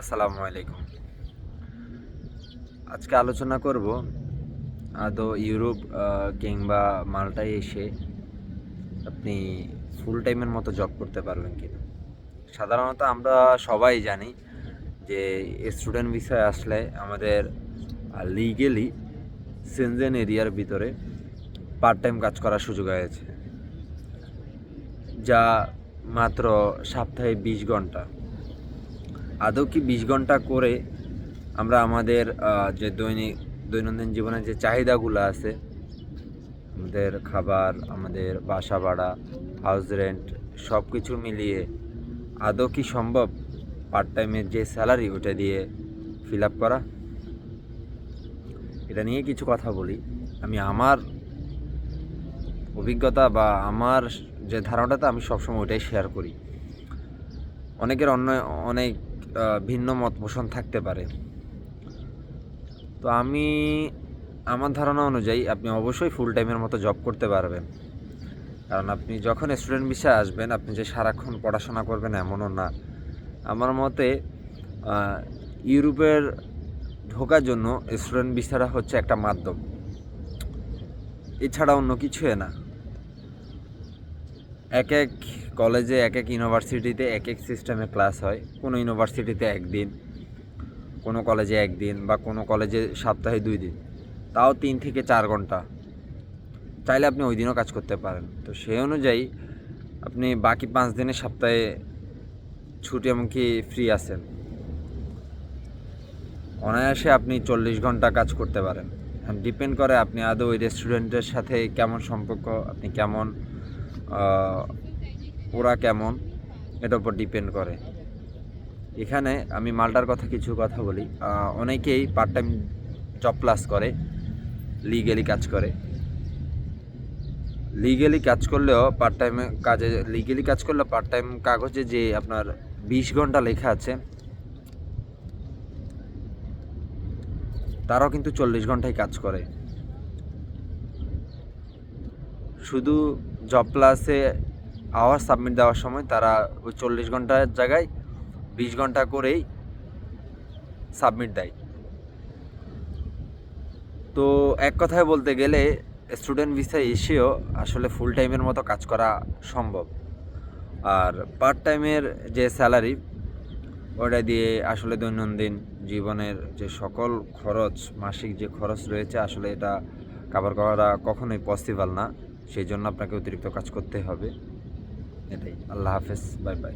আসসালামু আলাইকুম। আজকে আলোচনা করব আদৌ ইউরোপ কিংবা মাল্টায় এসে আপনি ফুল টাইমের মতো জব করতে পারবেন কিনা। সাধারণত আমরা সবাই জানি যে স্টুডেন্ট ভিসায় আসলে আমাদের লিগেলি সেনজেন এরিয়ার ভিতরে পার্ট টাইম কাজ করার সুযোগ হয়েছে, যা মাত্র সপ্তাহে 20 ঘন্টা। আদৌ কি 20 ঘন্টা করে আমরা আমাদের যে দৈনন্দিন জীবনের যে চাহিদাগুলো আছে, আমাদের খাবার, আমাদের বাসা ভাড়া, হাউস রেন্ট সব কিছু মিলিয়ে আদৌ কি সম্ভব পার্ট টাইমের যে স্যালারি ওটা দিয়ে ফিল আপ করা? এটা নিয়ে কিছু কথা বলি। আমি আমার অভিজ্ঞতা বা আমার যে ধারণাটা আমি সবসময় ওইটাই শেয়ার করি। অনেকের অনেক ভিন্ন মত পোষণ থাকতে পারে। তো আমার ধারণা অনুযায়ী আপনি অবশ্যই ফুল টাইমের মতো জব করতে পারবেন। কারণ আপনি যখন স্টুডেন্ট ভিসায় আসবেন, আপনি যে সারাক্ষণ পড়াশোনা করবেন এমনও না। আমার মতে ইউরোপের ঢোকার জন্য স্টুডেন্ট ভিসাটা হচ্ছে একটা মাধ্যম, এছাড়া অন্য কিছুই না। এক এক কলেজে, এক এক ইউনিভার্সিটিতে এক এক সিস্টেমে ক্লাস হয়। কোনো ইউনিভার্সিটিতে একদিন, কোনো কলেজে একদিন, বা কোনো কলেজে সপ্তাহে 2 দিন, তাও 3 থেকে 4 ঘন্টা। চাইলে আপনি ওই দিনও কাজ করতে পারেন। তো সেই অনুযায়ী আপনি বাকি 5 দিনের সপ্তাহে ছুটি এমনকি ফ্রি আছেন। অনায়াসে আপনি 40 ঘন্টা কাজ করতে পারেন। ডিপেন্ড করে আপনি আদৌ ওই রেস্টুরেন্টের সাথে কেমন সম্পর্ক, আপনি কেমন, ওরা কেমন, এটার উপর ডিপেন্ড করে। এখানে আমি মাল্টার কিছু কথা বলি। অনেকেই পার্ট টাইম জব প্লাস করে, লিগেলি কাজ করে। লিগেলি কাজ করলেও পার্ট টাইম কাগজে যে আপনার 20 ঘন্টা লেখা আছে, তারাও কিন্তু 40 ঘন্টায় কাজ করে। শুধু জব প্লাসে আওয়ার সাবমিট দেওয়ার সময় তারা ওই 40 ঘন্টার জায়গায় 20 ঘন্টা করেই সাবমিট দেয়। তো এক কথায় বলতে গেলে স্টুডেন্ট ভিসায় এসেও আসলে ফুল টাইমের মতো কাজ করা সম্ভব। আর পার্ট টাইমের যে স্যালারি, ওটা দিয়ে আসলে দৈনন্দিন জীবনের যে সকল খরচ, মাসিক যে খরচ রয়েছে, আসলে এটা কভার করা কখনোই পসিবল না। সেই জন্য আপনাকে অতিরিক্ত কাজ করতে হবে। এটাই। আল্লাহ হাফেজ, বাই বাই।